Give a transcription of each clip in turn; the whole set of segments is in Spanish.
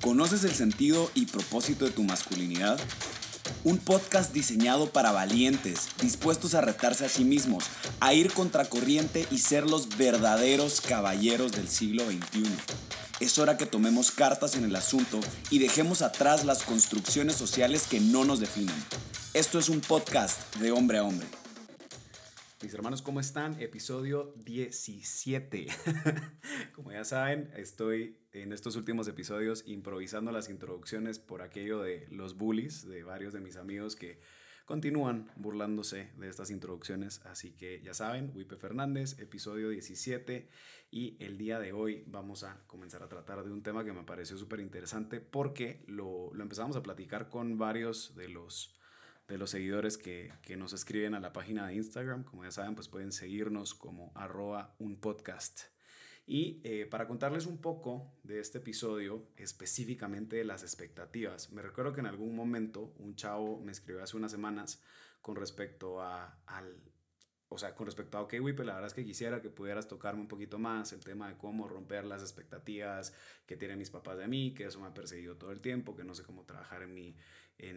¿Conoces el sentido y propósito de tu masculinidad? Un podcast diseñado para valientes, dispuestos a retarse a sí mismos, a ir contracorriente y ser los verdaderos caballeros del siglo XXI. Es hora que tomemos cartas en el asunto y dejemos atrás las construcciones sociales que no nos definen. Esto es un podcast de hombre a hombre. Mis hermanos, ¿cómo están? Episodio 17. Como ya saben, estoy en estos últimos episodios improvisando las introducciones por aquello de los bullies de varios de mis amigos que continúan burlándose de estas introducciones. Así que ya saben, Wipe Fernández, episodio 17. Y el día de hoy vamos a comenzar a tratar de un tema que me pareció súper interesante porque lo empezamos a platicar con varios de los seguidores que nos escriben a la página de Instagram. Como ya saben, pues pueden seguirnos como @unpodcast. Y para contarles un poco de este episodio, específicamente de las expectativas. Me recuerdo que en algún momento un chavo me escribió hace unas semanas con respecto con respecto a, ok, Wipe, la verdad es que quisiera que pudieras tocarme un poquito más el tema de cómo romper las expectativas que tienen mis papás de mí, que eso me ha perseguido todo el tiempo, que no sé cómo trabajar en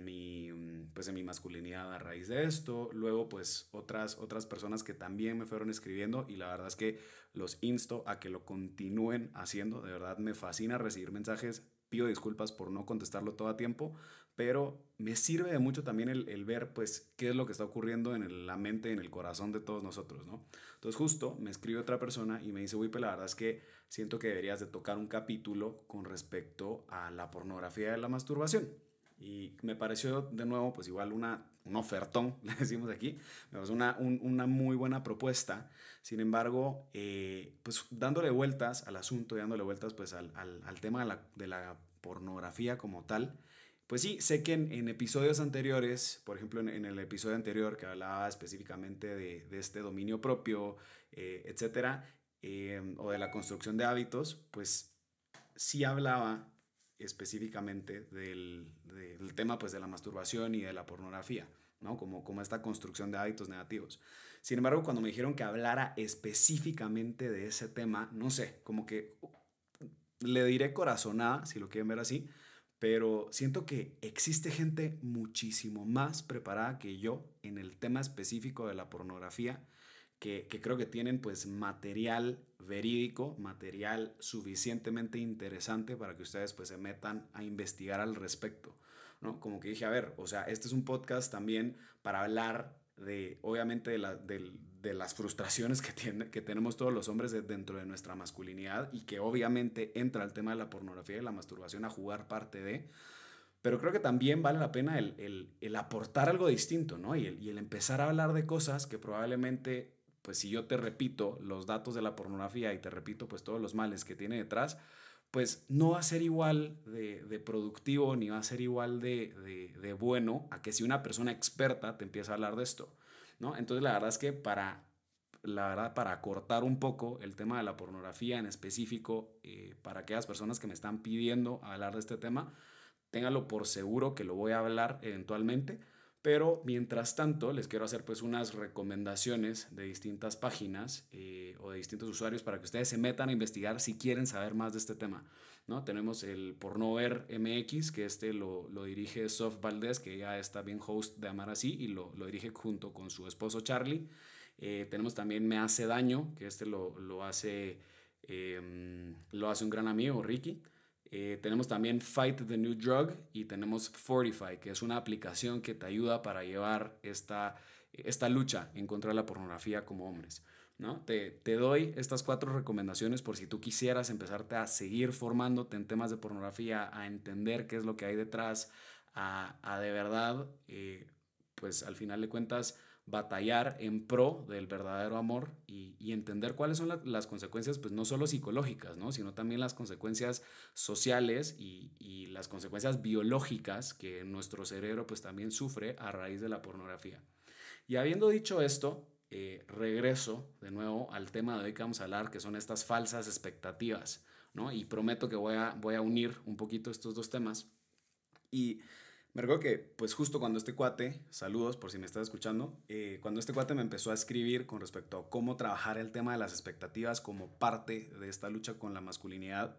mi masculinidad a raíz de esto. Luego, pues, otras personas que también me fueron escribiendo y la verdad es que los insto a que lo continúen haciendo. De verdad, me fascina recibir mensajes. Pido disculpas por no contestarlo todo a tiempo, pero me sirve de mucho también el ver, pues, qué es lo que está ocurriendo en la mente, en el corazón de todos nosotros, ¿no? Entonces, justo me escribe otra persona y me dice, Wipe, la verdad es que siento que deberías de tocar un capítulo con respecto a la pornografía de la masturbación. Y me pareció de nuevo, pues igual un ofertón, le decimos aquí, me pareció una muy buena propuesta. Sin embargo, pues dándole vueltas al asunto y dándole vueltas pues al tema de la pornografía como tal, pues sí, sé que en episodios anteriores, por ejemplo en el episodio anterior que hablaba específicamente de este dominio propio, etcétera, o de la construcción de hábitos, pues sí hablaba específicamente del tema pues de la masturbación y de la pornografía, ¿no? Como esta construcción de hábitos negativos. Sin embargo, cuando me dijeron que hablara específicamente de ese tema, no sé, como que le diré corazonada, si lo quieren ver así, pero siento que existe gente muchísimo más preparada que yo en el tema específico de la pornografía, que creo que tienen pues material verídico, material suficientemente interesante para que ustedes pues se metan a investigar al respecto, ¿no? Como que dije, a ver, o sea, este es un podcast también para hablar de, obviamente, de las frustraciones que tenemos todos los hombres dentro de nuestra masculinidad y que obviamente entra el tema de la pornografía y la masturbación a jugar parte de, pero creo que también vale la pena el aportar algo distinto, ¿no? Y el empezar a hablar de cosas que probablemente, pues si yo te repito los datos de la pornografía y te repito pues todos los males que tiene detrás, pues no va a ser igual de productivo ni va a ser igual de bueno a que si una persona experta te empieza a hablar de esto, ¿no? Entonces la verdad es que para acortar un poco el tema de la pornografía en específico, para aquellas personas que me están pidiendo hablar de este tema, téngalo por seguro que lo voy a hablar eventualmente, pero mientras tanto les quiero hacer pues unas recomendaciones de distintas páginas o de distintos usuarios para que ustedes se metan a investigar si quieren saber más de este tema, ¿no? Tenemos el Pornover MX, que lo dirige Sof Valdés, que ya está bien host de Amar Así y lo dirige junto con su esposo Charlie. Tenemos también Me Hace Daño, que lo hace un gran amigo, Ricky. Tenemos también Fight the New Drug y tenemos Fortify, que es una aplicación que te ayuda para llevar esta lucha en contra de la pornografía como hombres, ¿no? Te doy estas 4 recomendaciones por si tú quisieras empezarte a seguir formándote en temas de pornografía, a entender qué es lo que hay detrás, a de verdad, pues al final de cuentas, batallar en pro del verdadero amor y entender cuáles son las consecuencias, pues no solo psicológicas, ¿no? Sino también las consecuencias sociales y las consecuencias biológicas que nuestro cerebro pues también sufre a raíz de la pornografía. Y habiendo dicho esto, regreso de nuevo al tema de hoy que vamos a hablar, que son estas falsas expectativas, ¿no? Y prometo que voy a unir un poquito estos dos temas. Y me recuerdo que, pues justo cuando este cuate, saludos por si me estás escuchando, cuando este cuate me empezó a escribir con respecto a cómo trabajar el tema de las expectativas como parte de esta lucha con la masculinidad,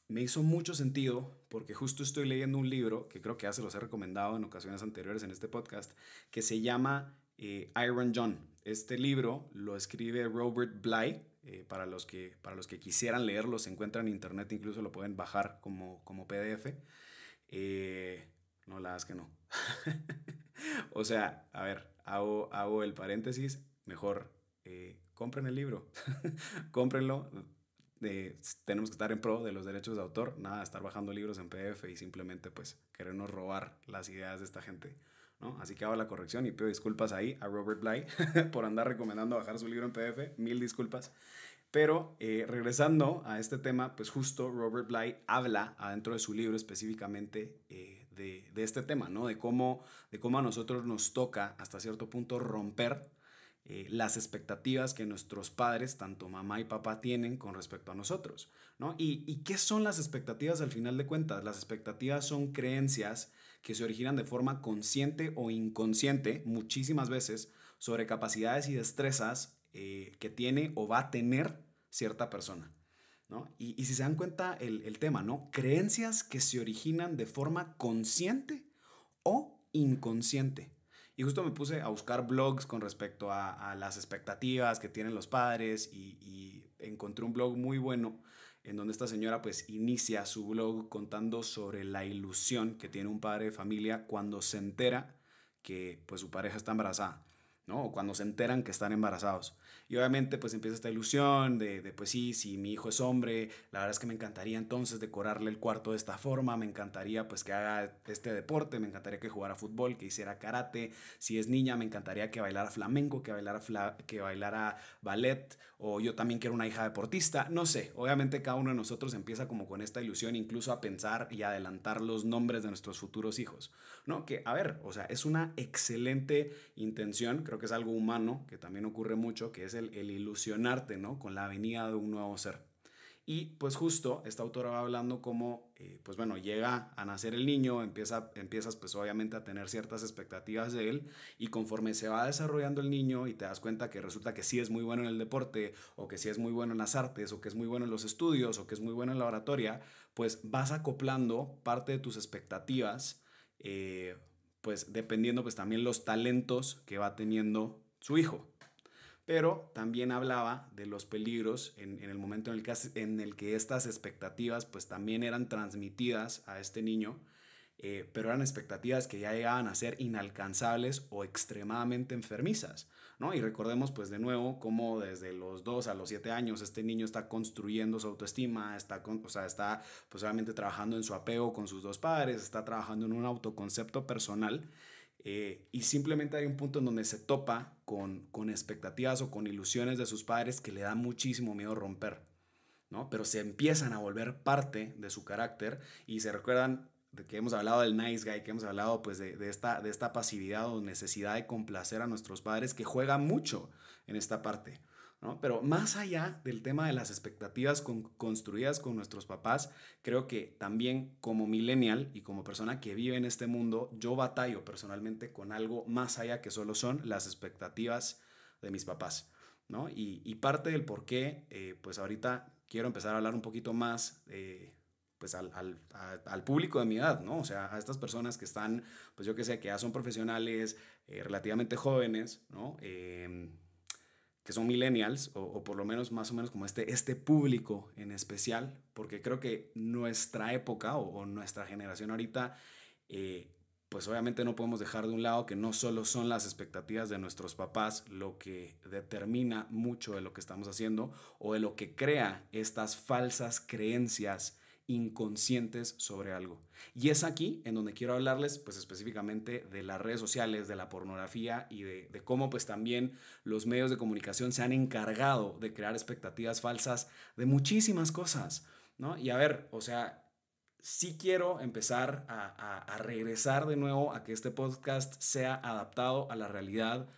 me hizo mucho sentido porque justo estoy leyendo un libro que creo que ya se los he recomendado en ocasiones anteriores en este podcast, que se llama Iron John. Este libro lo escribe Robert Bly. Para los que quisieran leerlo, se encuentra en internet, incluso lo pueden bajar como PDF. Eh, no, la verdad es que no. O sea, a ver, hago el paréntesis. Mejor compren el libro, cómprenlo. Tenemos que estar en pro de los derechos de autor, nada de estar bajando libros en PDF y simplemente pues querernos robar las ideas de esta gente, ¿no? Así que hago la corrección y pido disculpas ahí a Robert Bly por andar recomendando bajar su libro en PDF, mil disculpas. Pero regresando a este tema, pues justo Robert Bly habla adentro de su libro específicamente de este tema, ¿no? De cómo a nosotros nos toca hasta cierto punto romper las expectativas que nuestros padres, tanto mamá y papá, tienen con respecto a nosotros, ¿no? ¿Y qué son las expectativas al final de cuentas? Las expectativas son creencias que se originan de forma consciente o inconsciente, muchísimas veces, sobre capacidades y destrezas que tiene o va a tener cierta persona, ¿no? Y si se dan cuenta el tema, ¿no? Creencias que se originan de forma consciente o inconsciente. Y justo me puse a buscar blogs con respecto a las expectativas que tienen los padres y encontré un blog muy bueno en donde esta señora pues inicia su blog contando sobre la ilusión que tiene un padre de familia cuando se entera que pues su pareja está embarazada, ¿no? O cuando se enteran que están embarazados. Y obviamente pues empieza esta ilusión de pues sí, si mi hijo es hombre, la verdad es que me encantaría entonces decorarle el cuarto de esta forma, me encantaría pues que haga este deporte, me encantaría que jugara fútbol, que hiciera karate, si es niña me encantaría que bailara flamenco, que bailara ballet, o yo también quiero una hija deportista, no sé, obviamente cada uno de nosotros empieza como con esta ilusión incluso a pensar y adelantar los nombres de nuestros futuros hijos, ¿no? Que a ver, o sea, es una excelente intención, creo que es algo humano, que también ocurre mucho, que es el ilusionarte, ¿no? Con la venida de un nuevo ser. Y pues justo esta autora va hablando cómo, pues bueno, llega a nacer el niño, empiezas pues obviamente a tener ciertas expectativas de él y conforme se va desarrollando el niño y te das cuenta que resulta que sí es muy bueno en el deporte o que sí es muy bueno en las artes o que es muy bueno en los estudios o que es muy bueno en la oratoria, pues vas acoplando parte de tus expectativas, pues dependiendo pues también los talentos que va teniendo su hijo. Pero también hablaba de los peligros en el momento en el que estas expectativas pues también eran transmitidas a este niño, pero eran expectativas que ya llegaban a ser inalcanzables o extremadamente enfermizas, ¿no? Y recordemos pues de nuevo cómo desde los 2 a los 7 años este niño está construyendo su autoestima, está pues obviamente trabajando en su apego con sus dos padres, está trabajando en un autoconcepto personal, y simplemente hay un punto en donde se topa con expectativas o con ilusiones de sus padres que le da muchísimo miedo romper, ¿no? Pero se empiezan a volver parte de su carácter y se recuerdan de que hemos hablado del nice guy, que hemos hablado pues de esta pasividad o necesidad de complacer a nuestros padres que juega mucho en esta parte, ¿no? Pero más allá del tema de las expectativas construidas con nuestros papás, creo que también como millennial y como persona que vive en este mundo, yo batallo personalmente con algo más allá que solo son las expectativas de mis papás, ¿no? Y parte del por qué, pues ahorita quiero empezar a hablar un poquito más pues al público de mi edad, ¿no? O sea, a estas personas que están, pues yo que sé, que ya son profesionales relativamente jóvenes, ¿no? Que son millennials, o por lo menos más o menos como este público en especial, porque creo que nuestra época o nuestra generación ahorita, eh, pues obviamente no podemos dejar de un lado que no solo son las expectativas de nuestros papás lo que determina mucho de lo que estamos haciendo o de lo que crea estas falsas creencias inconscientes sobre algo. Y es aquí en donde quiero hablarles pues específicamente de las redes sociales, de la pornografía y de cómo pues también los medios de comunicación se han encargado de crear expectativas falsas de muchísimas cosas, ¿no? Y a ver, o sea, sí quiero empezar a regresar de nuevo a que este podcast sea adaptado a la realidad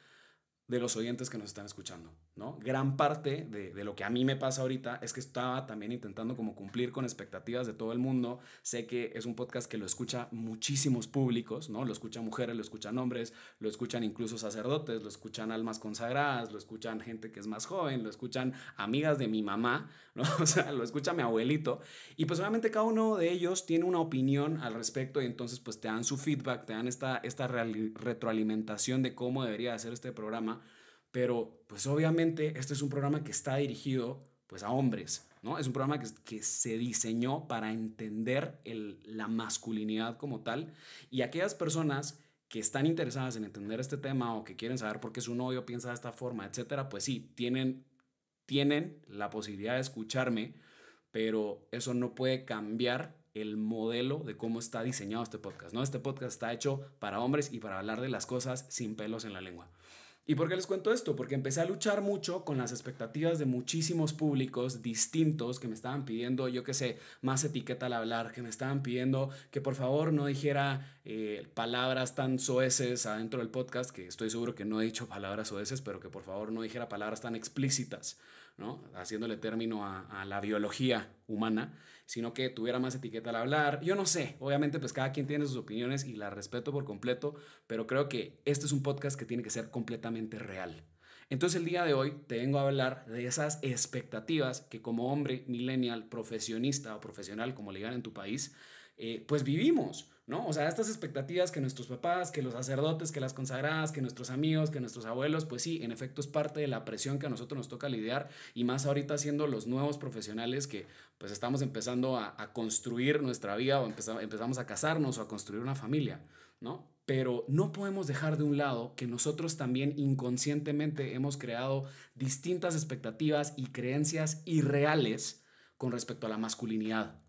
de los oyentes que nos están escuchando, ¿no? Gran parte de lo que a mí me pasa ahorita es que estaba también intentando como cumplir con expectativas de todo el mundo. Sé que es un podcast que lo escucha muchísimos públicos, ¿no? Lo escuchan mujeres, lo escuchan hombres, lo escuchan incluso sacerdotes, lo escuchan almas consagradas, lo escuchan gente que es más joven, lo escuchan amigas de mi mamá, ¿no? O sea, lo escucha mi abuelito. Y pues obviamente cada uno de ellos tiene una opinión al respecto y entonces pues te dan su feedback, te dan esta retroalimentación de cómo debería hacer este programa. Pero pues obviamente este es un programa que está dirigido pues a hombres, ¿no? Es un programa que se diseñó para entender la masculinidad como tal, y aquellas personas que están interesadas en entender este tema o que quieren saber por qué su novio piensa de esta forma, etcétera, pues sí, tienen la posibilidad de escucharme, pero eso no puede cambiar el modelo de cómo está diseñado este podcast, ¿no? Este podcast está hecho para hombres y para hablar de las cosas sin pelos en la lengua. ¿Y por qué les cuento esto? Porque empecé a luchar mucho con las expectativas de muchísimos públicos distintos que me estaban pidiendo, yo qué sé, más etiqueta al hablar, que me estaban pidiendo que por favor no dijera palabras tan soeces adentro del podcast, que estoy seguro que no he dicho palabras soeces, pero que por favor no dijera palabras tan explícitas, ¿no? Haciéndole término a la biología humana, sino que tuviera más etiqueta al hablar. Yo no sé, obviamente pues cada quien tiene sus opiniones y las respeto por completo, pero creo que este es un podcast que tiene que ser completamente real. Entonces el día de hoy te vengo a hablar de esas expectativas que como hombre millennial, profesionista o profesional, como le digan en tu país, pues vivimos, ¿no? O sea, estas expectativas que nuestros papás, que los sacerdotes, que las consagradas, que nuestros amigos, que nuestros abuelos, pues sí, en efecto es parte de la presión que a nosotros nos toca lidiar, y más ahorita siendo los nuevos profesionales que pues estamos empezando a construir nuestra vida o empezamos a casarnos o a construir una familia, ¿no? Pero no podemos dejar de un lado que nosotros también inconscientemente hemos creado distintas expectativas y creencias irreales con respecto a la masculinidad.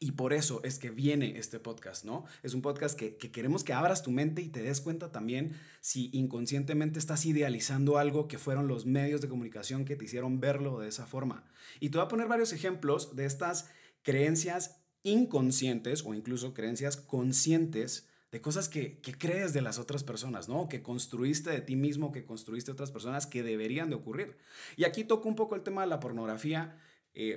Y por eso es que viene este podcast, ¿no? Es un podcast que queremos que abras tu mente y te des cuenta también si inconscientemente estás idealizando algo que fueron los medios de comunicación que te hicieron verlo de esa forma. Y te voy a poner varios ejemplos de estas creencias inconscientes o incluso creencias conscientes de cosas que crees de las otras personas, ¿no? Que construiste de ti mismo, que construiste de otras personas que deberían de ocurrir. Y aquí toco un poco el tema de la pornografía,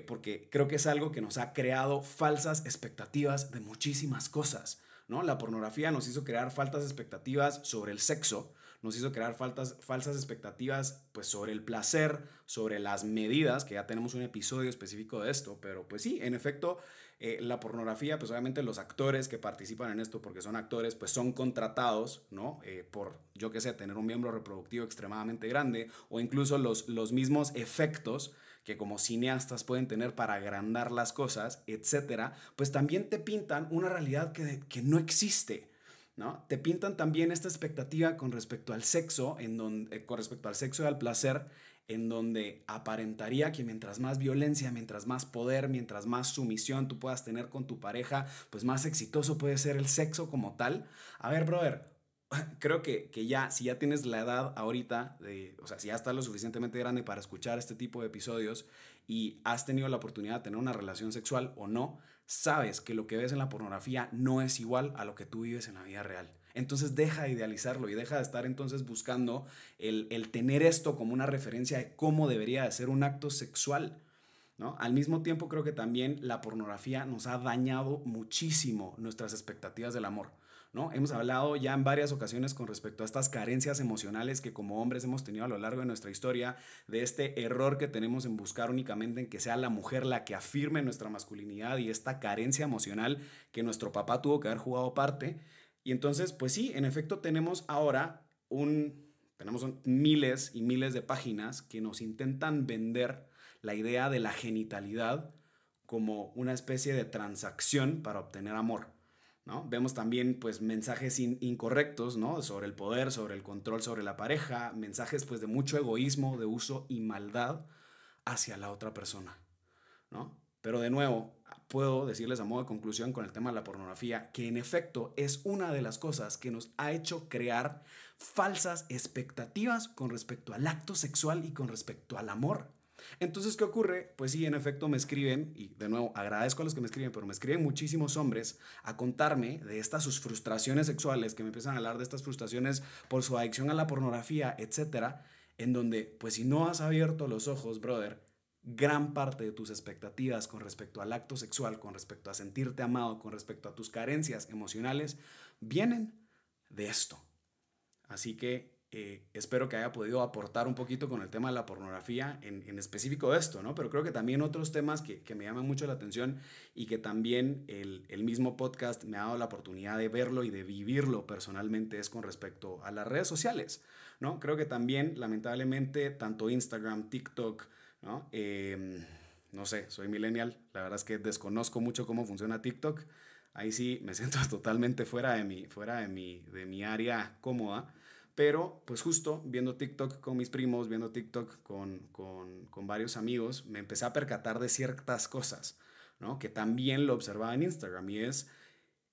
porque creo que es algo que nos ha creado falsas expectativas de muchísimas cosas, ¿no? La pornografía nos hizo crear falsas expectativas sobre el sexo, nos hizo crear falsas expectativas pues, sobre el placer, sobre las medidas, que ya tenemos un episodio específico de esto, pero pues sí, en efecto, la pornografía, pues obviamente los actores que participan en esto, porque son actores, pues son contratados, ¿no? Por, yo qué sé, tener un miembro reproductivo extremadamente grande, o incluso los mismos efectos que como cineastas pueden tener para agrandar las cosas, etcétera, pues también te pintan una realidad que no existe, ¿no? Te pintan también esta expectativa con respecto al sexo, con respecto al sexo y al placer, en donde aparentaría que mientras más violencia, mientras más poder, mientras más sumisión tú puedas tener con tu pareja, pues más exitoso puede ser el sexo como tal. A ver, brother, creo que ya, si ya tienes la edad ahorita, o sea, si ya estás lo suficientemente grande para escuchar este tipo de episodios y has tenido la oportunidad de tener una relación sexual o no, sabes que lo que ves en la pornografía no es igual a lo que tú vives en la vida real. Entonces deja de idealizarlo y deja de estar entonces buscando el tener esto como una referencia de cómo debería de ser un acto sexual, ¿no? Al mismo tiempo creo que también la pornografía nos ha dañado muchísimo nuestras expectativas del amor, ¿no? Hemos hablado ya en varias ocasiones con respecto a estas carencias emocionales que como hombres hemos tenido a lo largo de nuestra historia, de este error que tenemos en buscar únicamente en que sea la mujer la que afirme nuestra masculinidad, y esta carencia emocional que nuestro papá tuvo que haber jugado parte. Y entonces, pues sí, en efecto tenemos ahora tenemos miles y miles de páginas que nos intentan vender la idea de la genitalidad como una especie de transacción para obtener amor, ¿no? Vemos también pues mensajes incorrectos, ¿no? Sobre el poder, sobre el control sobre la pareja, mensajes pues de mucho egoísmo, de uso y maldad hacia la otra persona, ¿no? Pero de nuevo, puedo decirles a modo de conclusión con el tema de la pornografía que en efecto es una de las cosas que nos ha hecho crear falsas expectativas con respecto al acto sexual y con respecto al amor. Entonces, ¿qué ocurre? Pues sí, en efecto me escriben, y de nuevo agradezco a los que me escriben, pero me escriben muchísimos hombres a contarme de estas sus frustraciones sexuales, que me empiezan a hablar de estas frustraciones por su adicción a la pornografía, etcétera. en donde, pues si no has abierto los ojos, brother, gran parte de tus expectativas con respecto al acto sexual, con respecto a sentirte amado, con respecto a tus carencias emocionales, vienen de esto. Así que espero que haya podido aportar un poquito con el tema de la pornografía, en específico esto, ¿no? Pero creo que también otros temas que me llaman mucho la atención y que también el mismo podcast me ha dado la oportunidad de verlo y de vivirlo personalmente es con respecto a las redes sociales, ¿no? Creo que también, lamentablemente, tanto Instagram, TikTok, ¿no? No sé, soy millennial, la verdad es que desconozco mucho cómo funciona TikTok. Ahí sí me siento totalmente de mi área cómoda. Pero pues justo viendo TikTok con mis primos, viendo TikTok con varios amigos, me empecé a percatar de ciertas cosas, ¿no? Que también lo observaba en Instagram y es,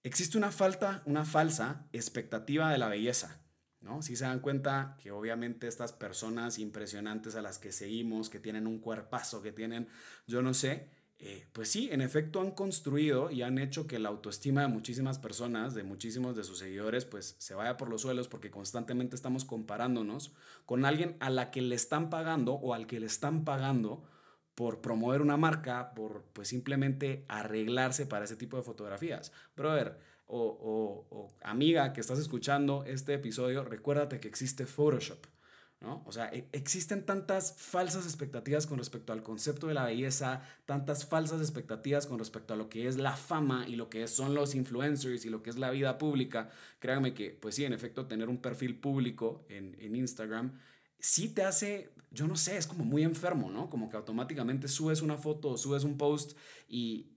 existe una falsa expectativa de la belleza, ¿no? Si se dan cuenta que obviamente estas personas impresionantes a las que seguimos, que tienen un cuerpazo, que tienen, yo no sé, pues sí, en efecto han construido y han hecho que la autoestima de muchísimas personas, de muchísimos de sus seguidores, pues se vaya por los suelos porque constantemente estamos comparándonos con alguien a la que le están pagando o al que le están pagando por promover una marca, por pues simplemente arreglarse para ese tipo de fotografías. Brother, o amiga que estás escuchando este episodio, recuérdate que existe Photoshop, ¿no? O sea, existen tantas falsas expectativas con respecto al concepto de la belleza, tantas falsas expectativas con respecto a lo que es la fama y lo que son los influencers y lo que es la vida pública. Créanme que, pues sí, en efecto, tener un perfil público en Instagram sí te hace, yo no sé, es como muy enfermo, ¿no? Como que automáticamente subes una foto o subes un post y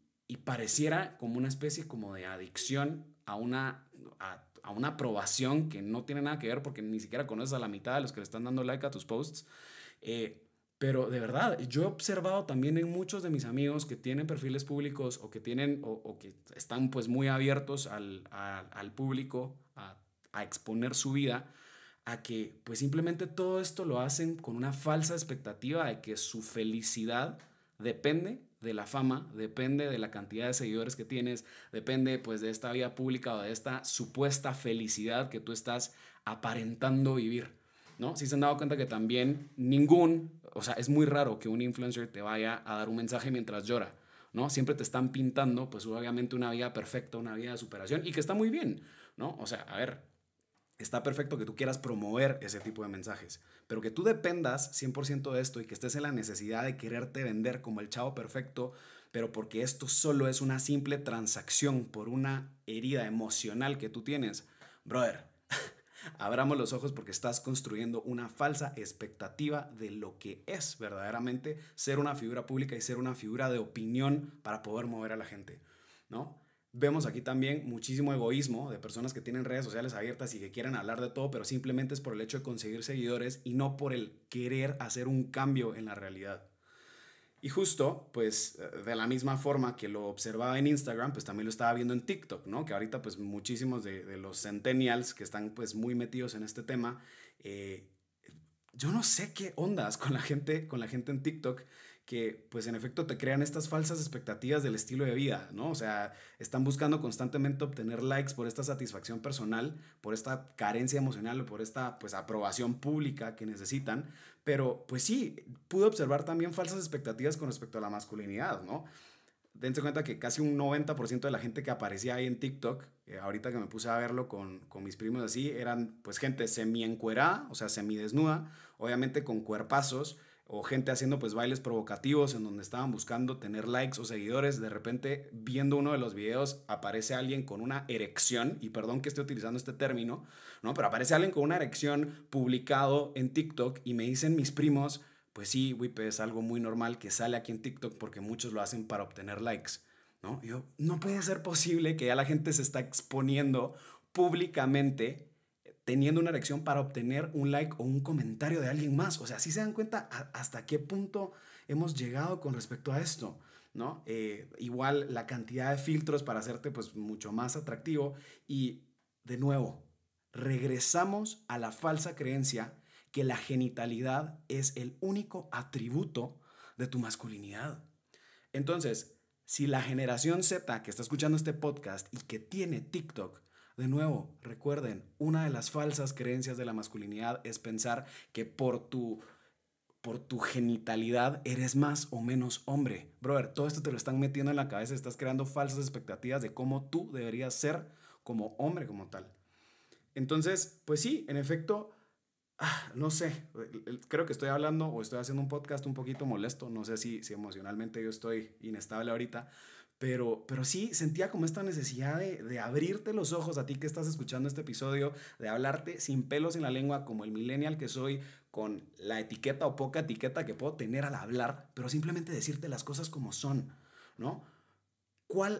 pareciera como una especie como de adicción a una aprobación que no tiene nada que ver porque ni siquiera conoces a la mitad de los que le están dando like a tus posts. Pero de verdad, yo he observado también en muchos de mis amigos que tienen perfiles públicos o que tienen o que están pues muy abiertos al público, a exponer su vida, a que pues simplemente todo esto lo hacen con una falsa expectativa de que su felicidad depende de la fama, depende de la cantidad de seguidores que tienes, depende pues de esta vida pública o de esta supuesta felicidad que tú estás aparentando vivir, ¿no? Si se han dado cuenta que también o sea, es muy raro que un influencer te vaya a dar un mensaje mientras llora, ¿no? Siempre te están pintando pues obviamente una vida perfecta, una vida de superación y que está muy bien, ¿no? O sea, a ver, está perfecto que tú quieras promover ese tipo de mensajes, pero que tú dependas 100% de esto y que estés en la necesidad de quererte vender como el chavo perfecto, pero porque esto solo es una simple transacción por una herida emocional que tú tienes, brother, abramos los ojos porque estás construyendo una falsa expectativa de lo que es verdaderamente ser una figura pública y ser una figura de opinión para poder mover a la gente, ¿no? Vemos aquí también muchísimo egoísmo de personas que tienen redes sociales abiertas y que quieren hablar de todo, pero simplemente es por el hecho de conseguir seguidores y no por el querer hacer un cambio en la realidad. Y justo, pues, de la misma forma que lo observaba en Instagram, pues también lo estaba viendo en TikTok, ¿no? Que ahorita, pues, muchísimos de los centennials que están, pues, muy metidos en este tema, eh, yo no sé qué ondas con la gente en TikTok que pues en efecto te crean estas falsas expectativas del estilo de vida, ¿no? O sea, están buscando constantemente obtener likes por esta satisfacción personal, por esta carencia emocional, por esta pues aprobación pública que necesitan, pero pues sí, pude observar también falsas expectativas con respecto a la masculinidad, ¿no? Dense cuenta que casi un 90% de la gente que aparecía ahí en TikTok, ahorita que me puse a verlo con mis primos así, eran pues gente semi-encuerada, o sea, semidesnuda, obviamente con cuerpazos, o gente haciendo pues bailes provocativos en donde estaban buscando tener likes o seguidores. De repente, viendo uno de los videos, aparece alguien con una erección, y perdón que esté utilizando este término, ¿no? Pero aparece alguien con una erección publicado en TikTok y me dicen mis primos, pues sí, Wipe, es algo muy normal que sale aquí en TikTok porque muchos lo hacen para obtener likes, ¿no? Y yo, no puede ser posible que ya la gente se está exponiendo públicamente teniendo una erección para obtener un like o un comentario de alguien más. O sea, ¿sí se dan cuenta hasta qué punto hemos llegado con respecto a esto? ¿No? Igual la cantidad de filtros para hacerte pues mucho más atractivo y de nuevo, regresamos a la falsa creencia que la genitalidad es el único atributo de tu masculinidad. Entonces, si la generación Z que está escuchando este podcast y que tiene TikTok De nuevo, recuerden, una de las falsas creencias de la masculinidad es pensar que por tu genitalidad eres más o menos hombre. Brother, todo esto te lo están metiendo en la cabeza, estás creando falsas expectativas de cómo tú deberías ser como hombre como tal. Entonces, pues sí, en efecto, no sé, creo que estoy hablando o estoy haciendo un podcast un poquito molesto, no sé si emocionalmente yo estoy inestable ahorita, pero sí sentía como esta necesidad de abrirte los ojos a ti que estás escuchando este episodio, de hablarte sin pelos en la lengua como el millennial que soy, con la etiqueta o poca etiqueta que puedo tener al hablar, pero simplemente decirte las cosas como son, ¿no?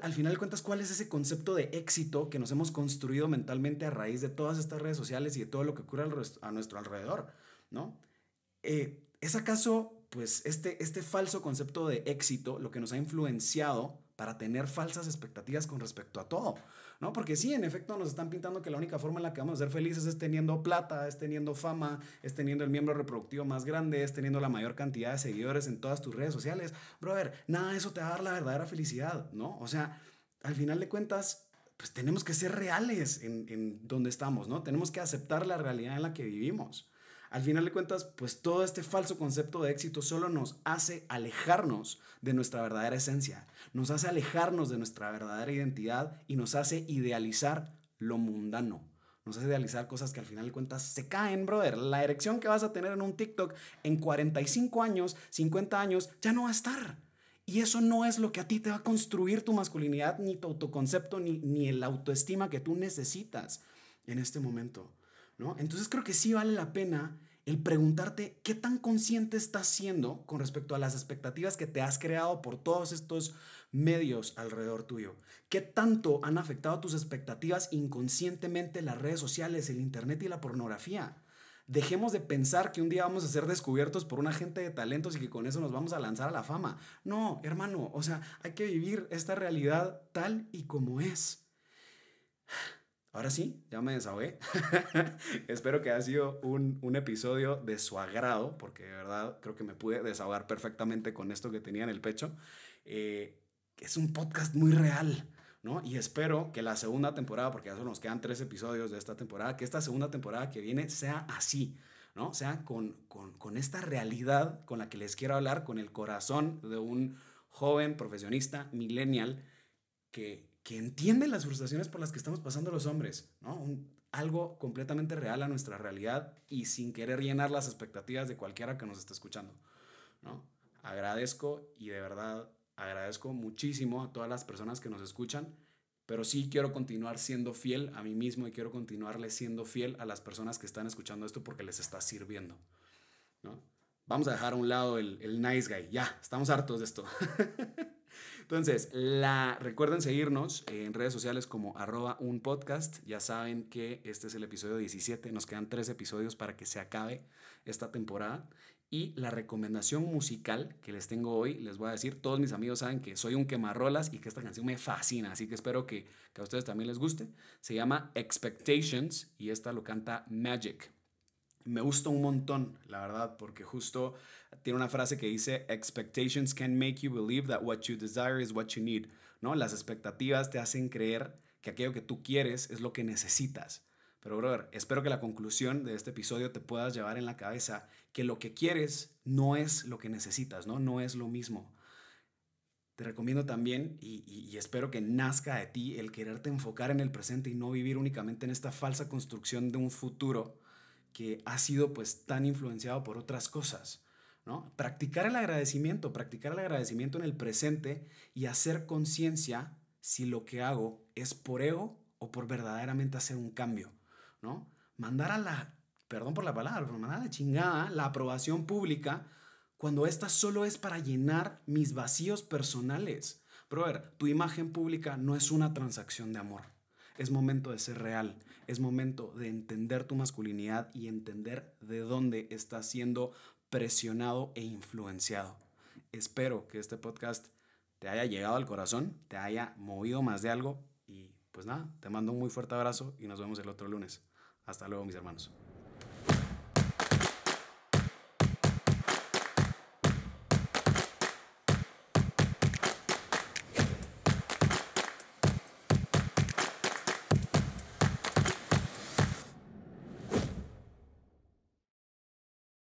Al final de cuentas, cuál es ese concepto de éxito que nos hemos construido mentalmente a raíz de todas estas redes sociales y de todo lo que ocurre a nuestro alrededor, ¿no? ¿Es acaso, pues, este falso concepto de éxito lo que nos ha influenciado para tener falsas expectativas con respecto a todo? ¿No? Porque sí, en efecto, nos están pintando que la única forma en la que vamos a ser felices es teniendo plata, es teniendo fama, es teniendo el miembro reproductivo más grande, es teniendo la mayor cantidad de seguidores en todas tus redes sociales. Brother, nada de eso te va a dar la verdadera felicidad, ¿no? O sea, al final de cuentas, pues tenemos que ser reales en donde estamos, ¿no? Tenemos que aceptar la realidad en la que vivimos. Al final de cuentas, pues todo este falso concepto de éxito solo nos hace alejarnos de nuestra verdadera esencia, nos hace alejarnos de nuestra verdadera identidad y nos hace idealizar lo mundano. Nos hace idealizar cosas que al final de cuentas se caen, brother. La erección que vas a tener en un TikTok en 45 años, 50 años, ya no va a estar. Y eso no es lo que a ti te va a construir tu masculinidad, ni tu autoconcepto, ni el autoestima que tú necesitas en este momento, ¿no? Entonces creo que sí vale la pena el preguntarte qué tan consciente estás siendo con respecto a las expectativas que te has creado por todos estos medios alrededor tuyo. ¿Qué tanto han afectado tus expectativas inconscientemente las redes sociales, el internet y la pornografía? Dejemos de pensar que un día vamos a ser descubiertos por un agente de talentos y que con eso nos vamos a lanzar a la fama. No, hermano, o sea, hay que vivir esta realidad tal y como es. Ahora sí, ya me desahogué. Espero que haya sido un episodio de su agrado, porque de verdad creo que me pude desahogar perfectamente con esto que tenía en el pecho. Es un podcast muy real, ¿no? Y espero que la segunda temporada, porque ya solo nos quedan 3 episodios de esta temporada, que esta segunda temporada que viene sea así, ¿no? Sea con esta realidad con la que les quiero hablar, con el corazón de un joven profesionista millennial que entiende las frustraciones por las que estamos pasando los hombres, ¿no? Algo completamente real a nuestra realidad y sin querer llenar las expectativas de cualquiera que nos esté escuchando, ¿no? Agradezco y de verdad agradezco muchísimo a todas las personas que nos escuchan, pero sí quiero continuar siendo fiel a mí mismo y quiero continuarle siendo fiel a las personas que están escuchando esto porque les está sirviendo, ¿no? Vamos a dejar a un lado el nice guy, ya, estamos hartos de esto. Entonces, recuerden seguirnos en redes sociales como @unpodcast. Ya saben que este es el episodio 17. Nos quedan 3 episodios para que se acabe esta temporada. Y la recomendación musical que les tengo hoy, les voy a decir, todos mis amigos saben que soy un quemarrolas y que esta canción me fascina, así que espero que a ustedes también les guste. Se llama Expectations y esta lo canta Magic. Me gusta un montón, la verdad, porque justo tiene una frase que dice: expectations can make you believe that what you desire is what you need, ¿no? Las expectativas te hacen creer que aquello que tú quieres es lo que necesitas. Pero, brother, espero que la conclusión de este episodio te puedas llevar en la cabeza que lo que quieres no es lo que necesitas, ¿no? No es lo mismo. Te recomiendo también y espero que nazca de ti el quererte enfocar en el presente y no vivir únicamente en esta falsa construcción de un futuro que ha sido pues tan influenciado por otras cosas, ¿no? Practicar el agradecimiento en el presente y hacer conciencia si lo que hago es por ego o por verdaderamente hacer un cambio, ¿no? Mandar a perdón por la palabra, pero mandar a la chingada la aprobación pública cuando esta solo es para llenar mis vacíos personales. Brother, tu imagen pública no es una transacción de amor. Es momento de ser real, es momento de entender tu masculinidad y entender de dónde estás siendo presionado e influenciado. Espero que este podcast te haya llegado al corazón, te haya movido más de algo y pues nada, te mando un muy fuerte abrazo y nos vemos el otro lunes. Hasta luego, mis hermanos.